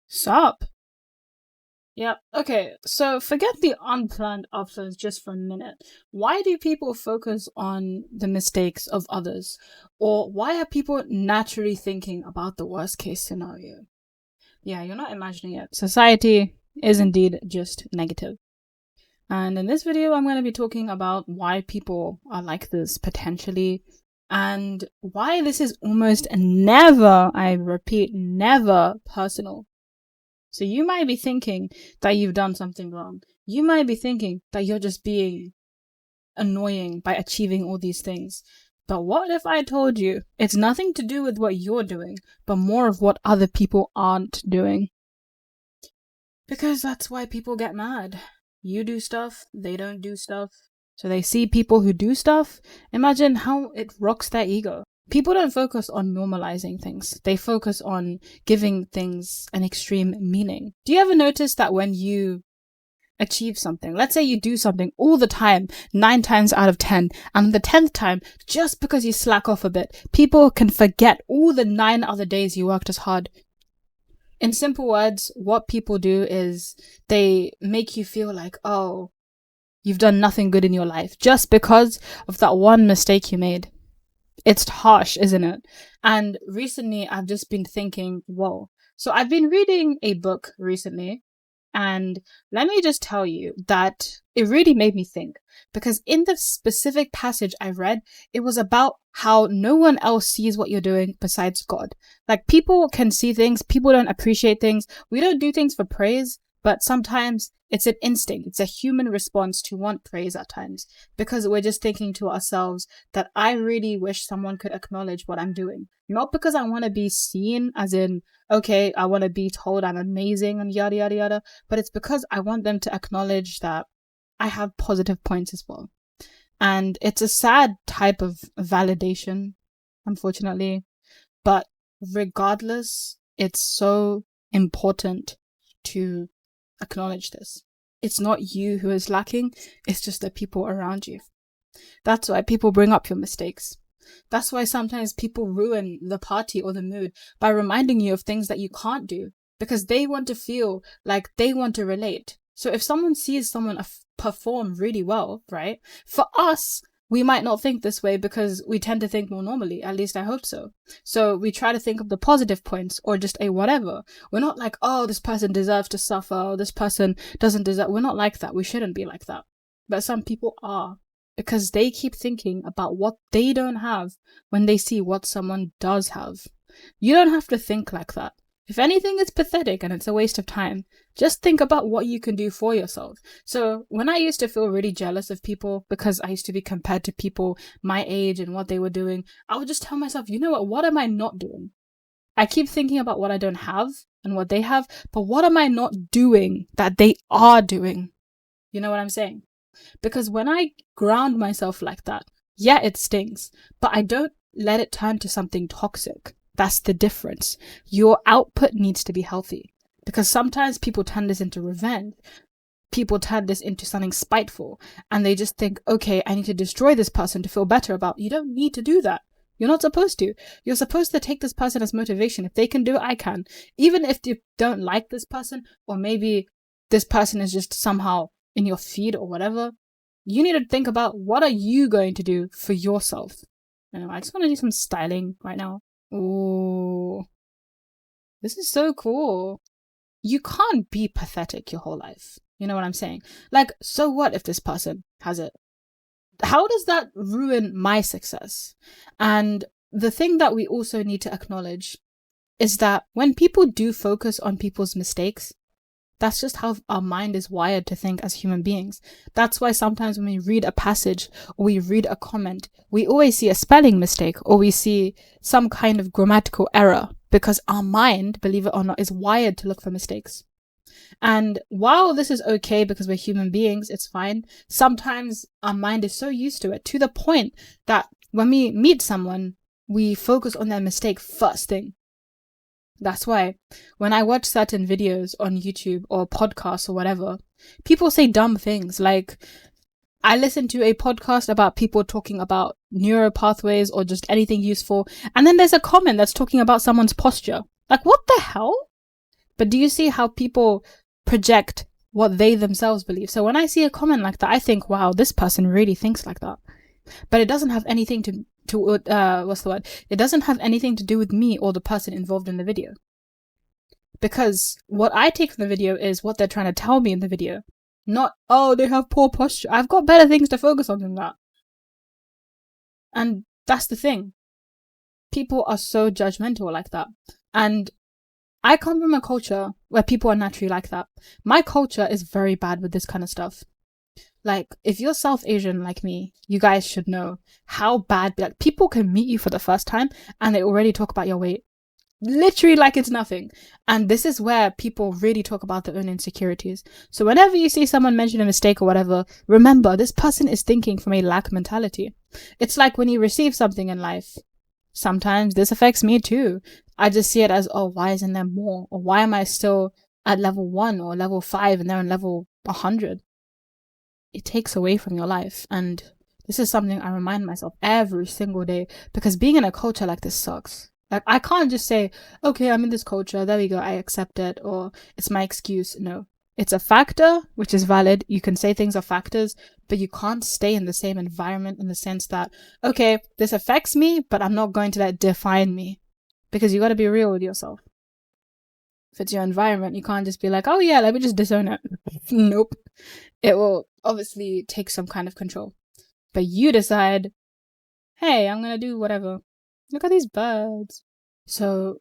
Sup? Yep. Okay, so forget the unplanned uploads just for a minute. Why do people focus on the mistakes of others? Or why are people naturally thinking about the worst case scenario? Yeah, you're not imagining it. Society is indeed just negative. And in this video, I'm going to be talking about why people are like this potentially, and why this is almost never, I repeat, never personal. So you might be thinking that you've done something wrong. You might be thinking that you're just being annoying by achieving all these things. But what if I told you it's nothing to do with what you're doing, but more of what other people aren't doing? Because that's why people get mad. You do stuff, they don't do stuff. So they see people who do stuff. Imagine how it rocks their ego. People don't focus on normalizing things. They focus on giving things an extreme meaning. Do you ever notice that when you achieve something, let's say you do something all the time, 9 times out of 10, and the 10th time, just because you slack off a bit, people can forget all the 9 other days you worked as hard. In simple words, what people do is they make you feel like, oh, you've done nothing good in your life just because of that one mistake you made. It's harsh, isn't it? And recently I've just been thinking, whoa. So I've been reading a book recently, and let me just tell you that it really made me think, because in the specific passage I read, it was about how no one else sees what you're doing besides God. Like, people can see things, people don't appreciate things. We don't do things for praise, but sometimes it's an instinct. It's a human response to want praise at times, because we're just thinking to ourselves that I really wish someone could acknowledge what I'm doing. Not because I want to be seen as in, okay, I want to be told I'm amazing and yada, yada, yada, but it's because I want them to acknowledge that I have positive points as well. And it's a sad type of validation, unfortunately, but regardless, it's so important to acknowledge this. It's not you who is lacking, it's just the people around you. That's why people bring up your mistakes. That's why sometimes people ruin the party or the mood by reminding you of things that you can't do, because they want to feel like they want to relate. So if someone sees someone perform really well, right? For us, we might not think this way because we tend to think more normally. At least I hope so. So we try to think of the positive points, or just a whatever. We're not like, oh, this person deserves to suffer, or this person doesn't deserve. We're not like that. We shouldn't be like that. But some people are, because they keep thinking about what they don't have when they see what someone does have. You don't have to think like that. If anything, it's pathetic and it's a waste of time. Just think about what you can do for yourself. So when I used to feel really jealous of people because I used to be compared to people my age and what they were doing, I would just tell myself, you know what am I not doing? I keep thinking about what I don't have and what they have, but what am I not doing that they are doing? You know what I'm saying? Because when I ground myself like that, yeah, it stings, but I don't let it turn to something toxic. That's the difference. Your output needs to be healthy, because sometimes people turn this into revenge. People turn this into something spiteful, and they just think, okay, I need to destroy this person to feel better about. You don't need to do that. You're not supposed to. You're supposed to take this person as motivation. If they can do it, I can. Even if you don't like this person, or maybe this person is just somehow in your feed or whatever, you need to think about, what are you going to do for yourself? Anyway, I just want to do some styling right now. Ooh, this is so cool. You can't be pathetic your whole life. You know what I'm saying? Like, so what if this person has it? How does that ruin my success? And the thing that we also need to acknowledge is that when people do focus on people's mistakes, that's just how our mind is wired to think as human beings. That's why sometimes when we read a passage or we read a comment, we always see a spelling mistake or we see some kind of grammatical error, because our mind, believe it or not, is wired to look for mistakes. And while this is okay because we're human beings, it's fine. Sometimes our mind is so used to it, to the point that when we meet someone, we focus on their mistake first thing. That's why when I watch certain videos on YouTube or podcasts or whatever, people say dumb things. Like, I listen to a podcast about people talking about neural pathways or just anything useful, and then there's a comment that's talking about someone's posture. Like, what the hell? But do you see how people project what they themselves believe? So when I see a comment like that, I think, wow, this person really thinks like that. But it doesn't have anything to what's the word? It doesn't have anything to do with me or the person involved in the video. Because what I take from the video is what they're trying to tell me in the video. Not, oh, they have poor posture. I've got better things to focus on than that. And that's the thing. People are so judgmental like that. And I come from a culture where people are naturally like that. My culture is very bad with this kind of stuff. Like, if you're South Asian like me, you guys should know how bad, like, people can meet you for the first time and they already talk about your weight. Literally like it's nothing. And this is where people really talk about their own insecurities. So whenever you see someone mention a mistake or whatever, remember, this person is thinking from a lack mentality. It's like when you receive something in life. Sometimes this affects me too. I just see it as, oh, why isn't there more? Or why am I still at level 1 or level 5 and they're on level 100? It takes away from your life. And this is something I remind myself every single day, because being in a culture like this sucks. Like, I can't just say, okay, I'm in this culture, there we go, I accept it, or it's my excuse. No. It's a factor, which is valid. You can say things are factors, but you can't stay in the same environment in the sense that, okay, this affects me, but I'm not going to let it define me. Because you got to be real with yourself. If it's your environment, you can't just be like, oh yeah, let me just disown it. Nope. It will obviously take some kind of control. But you decide, hey, I'm going to do whatever. Look at these birds. So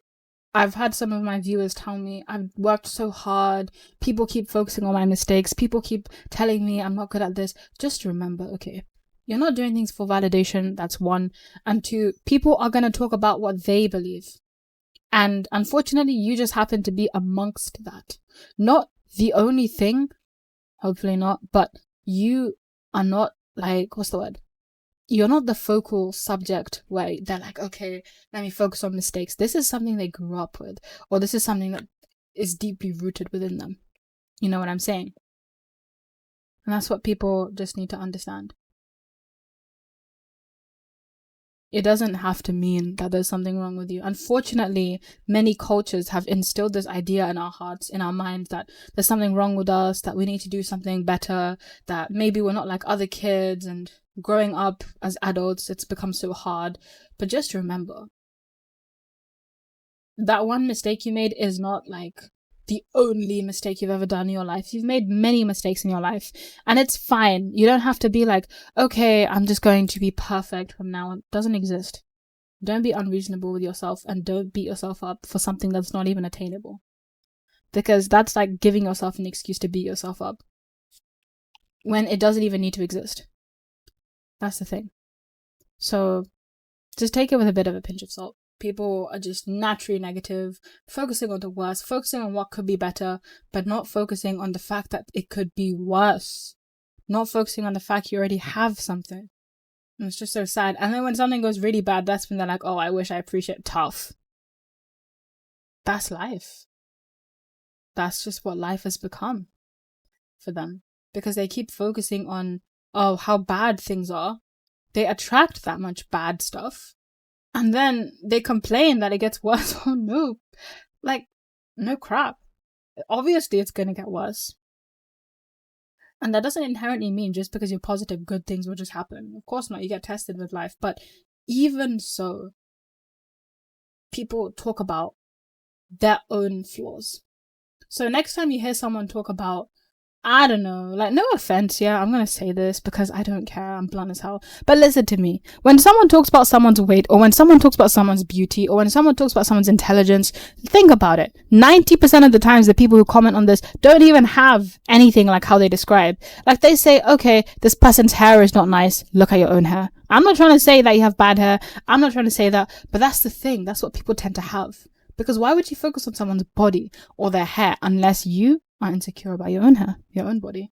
I've had some of my viewers tell me I've worked so hard. People keep focusing on my mistakes. People keep telling me I'm not good at this. Just remember, okay, you're not doing things for validation. That's 1. And 2, people are going to talk about what they believe. And unfortunately, you just happen to be amongst that. Not the only thing, hopefully not, but you are not like, what's the word? You're not the focal subject where they're like, okay, let me focus on mistakes. This is something they grew up with, or this is something that is deeply rooted within them. You know what I'm saying? And that's what people just need to understand. It doesn't have to mean that there's something wrong with you. Unfortunately, many cultures have instilled this idea in our hearts, in our minds, that there's something wrong with us, that we need to do something better, that maybe we're not like other kids, and growing up as adults, it's become so hard. But just remember, that one mistake you made is not like the only mistake you've ever done in your life. You've made many mistakes in your life, and it's fine. You don't have to be like, okay, I'm just going to be perfect from now on. It doesn't exist. Don't be unreasonable with yourself, and don't beat yourself up for something that's not even attainable. Because that's like giving yourself an excuse to beat yourself up when it doesn't even need to exist. That's the thing. So just take it with a bit of a pinch of salt. People are just naturally negative, focusing on the worst, focusing on what could be better, but not focusing on the fact that it could be worse. Not focusing on the fact you already have something. And it's just so sad. And then when something goes really bad, that's when they're like, oh, I wish I appreciate tough. That's life. That's just what life has become for them. Because they keep focusing on, oh, how bad things are. They attract that much bad stuff. And then they complain that it gets worse. Oh no. Like, no crap. Obviously it's going to get worse. And that doesn't inherently mean just because you're positive, good things will just happen. Of course not. You get tested with life. But even so, people talk about their own flaws. So next time you hear someone talk about, I don't know, like, no offense, yeah, I'm gonna say this because I don't care, I'm blunt as hell. But listen to me. When someone talks about someone's weight, or when someone talks about someone's beauty, or when someone talks about someone's intelligence, think about it. 90% of the times, the people who comment on this don't even have anything like how they describe. Like, they say, okay, this person's hair is not nice, look at your own hair. I'm not trying to say that you have bad hair, I'm not trying to say that, but that's the thing, that's what people tend to have. Because why would you focus on someone's body or their hair unless you are insecure about your own hair, your own body,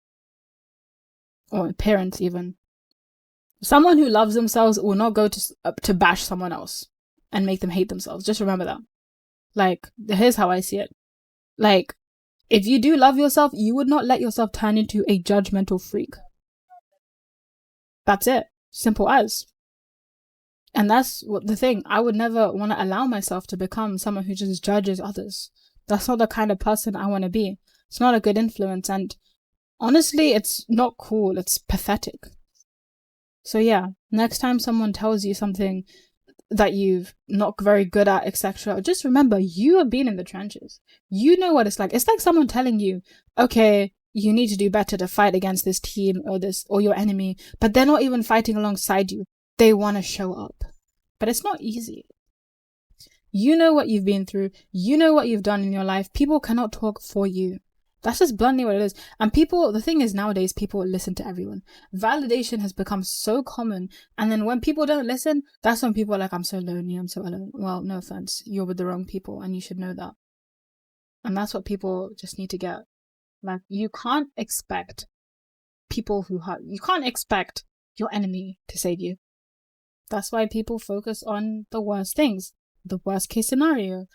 or appearance even? Someone who loves themselves will not go to bash someone else and make them hate themselves. Just remember that. Like, here's how I see it. Like, if you do love yourself, you would not let yourself turn into a judgmental freak. That's it. Simple as. And that's what the thing. I would never want to allow myself to become someone who just judges others. That's not the kind of person I want to be. It's not a good influence, and honestly, it's not cool. It's pathetic. So yeah, next time someone tells you something that you've not very good at, etc., just remember you have been in the trenches. You know what it's like. It's like someone telling you, okay, you need to do better to fight against this team or your enemy, but they're not even fighting alongside you. They want to show up. But it's not easy. You know what you've been through. You know what you've done in your life. People cannot talk for you. That's just bluntly what it is. And the thing is, nowadays, people listen to everyone. Validation has become so common. And then when people don't listen, that's when people are like, I'm so lonely, I'm so alone. Well, no offense. You're with the wrong people and you should know that. And that's what people just need to get. Like, you can't expect you can't expect your enemy to save you. That's why people focus on the worst things, the worst case scenario.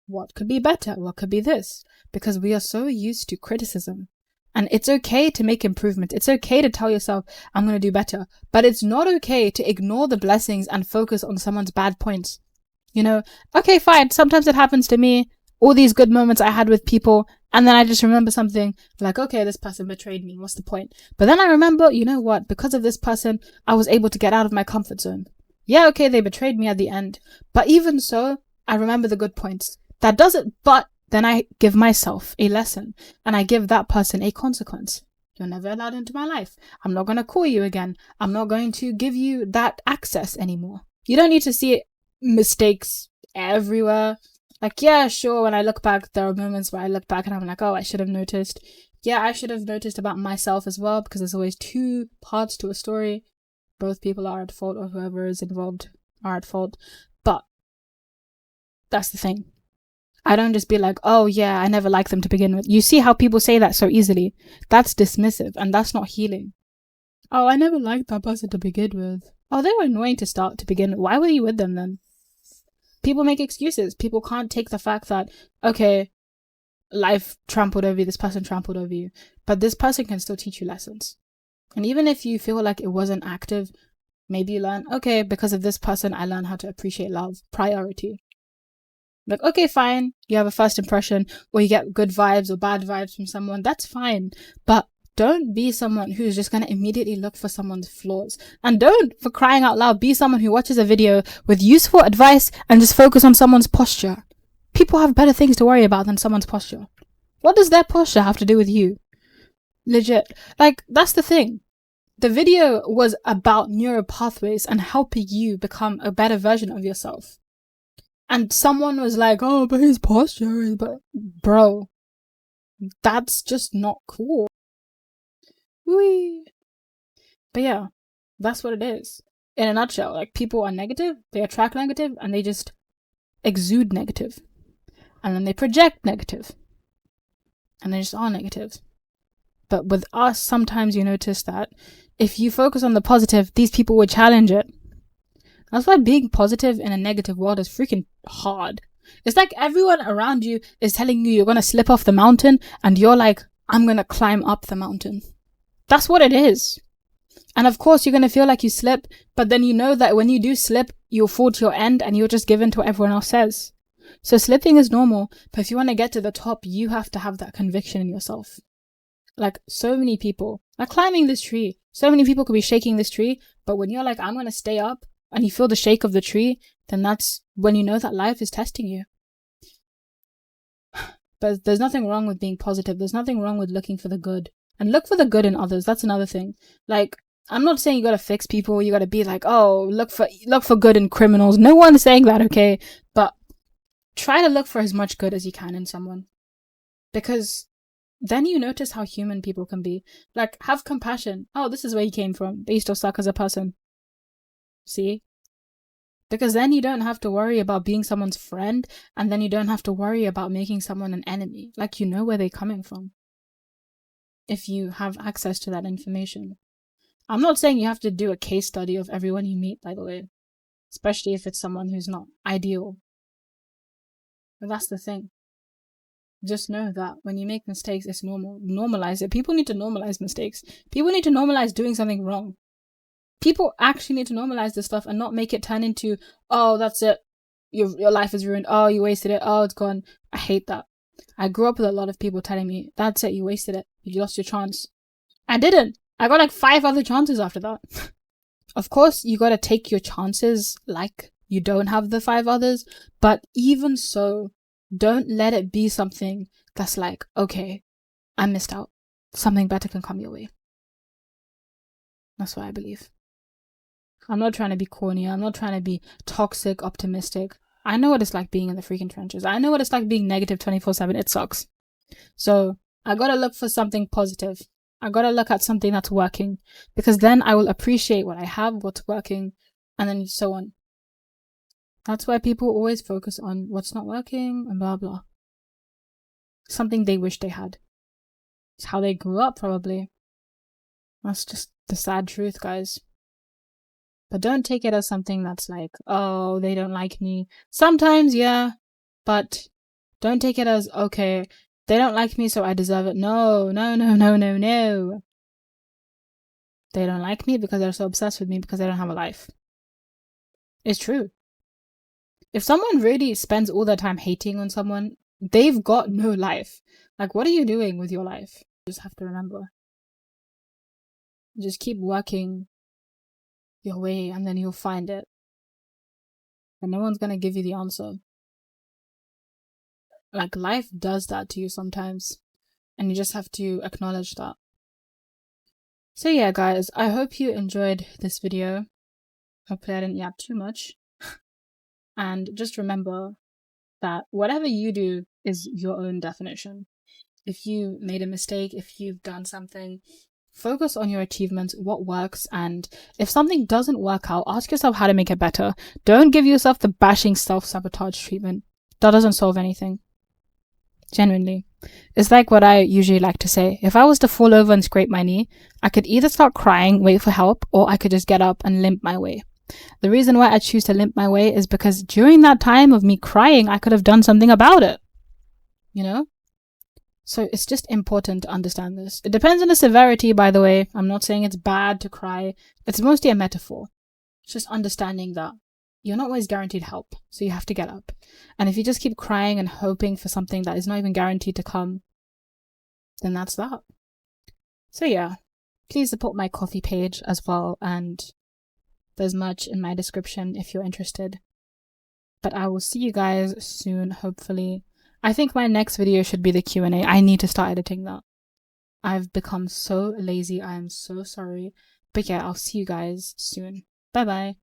What could be better? What could be this? Because we are so used to criticism. And it's okay to make improvements. It's okay to tell yourself, I'm going to do better. But it's not okay to ignore the blessings and focus on someone's bad points. You know, okay, fine. Sometimes it happens to me. All these good moments I had with people. And then I just remember something like, okay, this person betrayed me. What's the point? But then I remember, you know what? Because of this person, I was able to get out of my comfort zone. Yeah, okay, they betrayed me at the end. But even so, I remember the good points. That doesn't, but then I give myself a lesson and I give that person a consequence. You're never allowed into my life. I'm not going to call you again. I'm not going to give you that access anymore. You don't need to see mistakes everywhere. Like, yeah, sure, when I look back, there are moments where I look back and I'm like, oh, I should have noticed. Yeah, I should have noticed about myself as well, because there's always two parts to a story. Both people are at fault, or whoever is involved are at fault. But that's the thing. I don't just be like, oh yeah, I never liked them to begin with. You see how people say that so easily? That's dismissive and that's not healing. Oh, I never liked that person to begin with. Oh, they were annoying to start to begin with. Why were you with them then? People make excuses. People can't take the fact that, okay, life trampled over you, this person trampled over you, but this person can still teach you lessons. And even if you feel like it wasn't active, maybe you learn, okay, because of this person, I learned how to appreciate love, priority. Like, okay, fine, you have a first impression, or you get good vibes or bad vibes from someone, that's fine. But don't be someone who's just going to immediately look for someone's flaws. And don't, for crying out loud, be someone who watches a video with useful advice and just focus on someone's posture. People have better things to worry about than someone's posture. What does their posture have to do with you? Legit. Like, that's the thing. The video was about neural pathways and helping you become a better version of yourself. And someone was like, oh, but his posture is... But, bro, that's just not cool. Whee. But yeah, that's what it is. In a nutshell, like, people are negative, they attract negative, and they just exude negative. And then they project negative. And they just are negative. But with us, sometimes you notice that if you focus on the positive, these people will challenge it. That's why being positive in a negative world is freaking hard. It's like everyone around you is telling you you're going to slip off the mountain and you're like, I'm going to climb up the mountain. That's what it is. And of course, you're going to feel like you slip, but then you know that when you do slip, you'll fall to your end and you'll just give in to what everyone else says. So slipping is normal, but if you want to get to the top, you have to have that conviction in yourself. Like, so many people are climbing this tree. So many people could be shaking this tree, but when you're like, I'm going to stay up, and you feel the shake of the tree, then that's when you know that life is testing you. But there's nothing wrong with being positive. There's nothing wrong with looking for the good. And look for the good in others. That's another thing. Like, I'm not saying you gotta fix people. You gotta be like, oh, look for good in criminals. No one's saying that, okay? But try to look for as much good as you can in someone. Because then you notice how human people can be. Like, have compassion. Oh, this is where you came from. But you still suck as a person. See? Because then you don't have to worry about being someone's friend, and then you don't have to worry about making someone an enemy. Like, you know where they're coming from. If you have access to that information. I'm not saying you have to do a case study of everyone you meet, by the way. Especially if it's someone who's not ideal. But that's the thing. Just know that when you make mistakes, it's normal. Normalize it. People need to normalize mistakes. People need to normalize doing something wrong. People actually need to normalize this stuff and not make it turn into, oh, that's it. Your life is ruined. Oh, you wasted it. Oh, it's gone. I hate that. I grew up with a lot of people telling me, that's it, you wasted it. You lost your chance. I didn't. I got like 5 other chances after that. Of course, you gotta take your chances like you don't have the 5 others. But even so, don't let it be something that's like, okay, I missed out. Something better can come your way. That's what I believe. I'm not trying to be corny. I'm not trying to be toxic, optimistic. I know what it's like being in the freaking trenches. I know what it's like being negative 24/7. It sucks. So I gotta look for something positive. I gotta look at something that's working, because then I will appreciate what I have, what's working, and then so on. That's why people always focus on what's not working and blah blah. Something they wish they had. It's how they grew up, probably. That's just the sad truth, guys. But don't take it as something that's like, oh, they don't like me. Sometimes, yeah, but don't take it as, okay, they don't like me, so I deserve it. No, no, no, no, no, no. They don't like me because they're so obsessed with me because they don't have a life. It's true. If someone really spends all their time hating on someone, they've got no life. Like, what are you doing with your life? You just have to remember. Just keep working your way and then you'll find it. And no one's gonna give you the answer. Like, life does that to you sometimes. And you just have to acknowledge that. So yeah, guys, I hope you enjoyed this video. Hopefully I didn't yap too much. And just remember that whatever you do is your own definition. If you made a mistake, if you've done something, focus on your achievements, what works, and if something doesn't work out, ask yourself how to make it better. Don't give yourself the bashing self-sabotage treatment. That doesn't solve anything. Genuinely. It's like what I usually like to say. If I was to fall over and scrape my knee, I could either start crying, wait for help, or I could just get up and limp my way. The reason why I choose to limp my way is because during that time of me crying, I could have done something about it. You know? So it's just important to understand this. It depends on the severity, by the way. I'm not saying it's bad to cry. It's mostly a metaphor. It's just understanding that you're not always guaranteed help, so you have to get up. And if you just keep crying and hoping for something that is not even guaranteed to come, then that's that. So yeah, please support my coffee page as well, and there's much in my description if you're interested. But I will see you guys soon, hopefully. I think my next video should be the Q&A. I need to start editing that. I've become so lazy. I am so sorry. But yeah, I'll see you guys soon. Bye bye.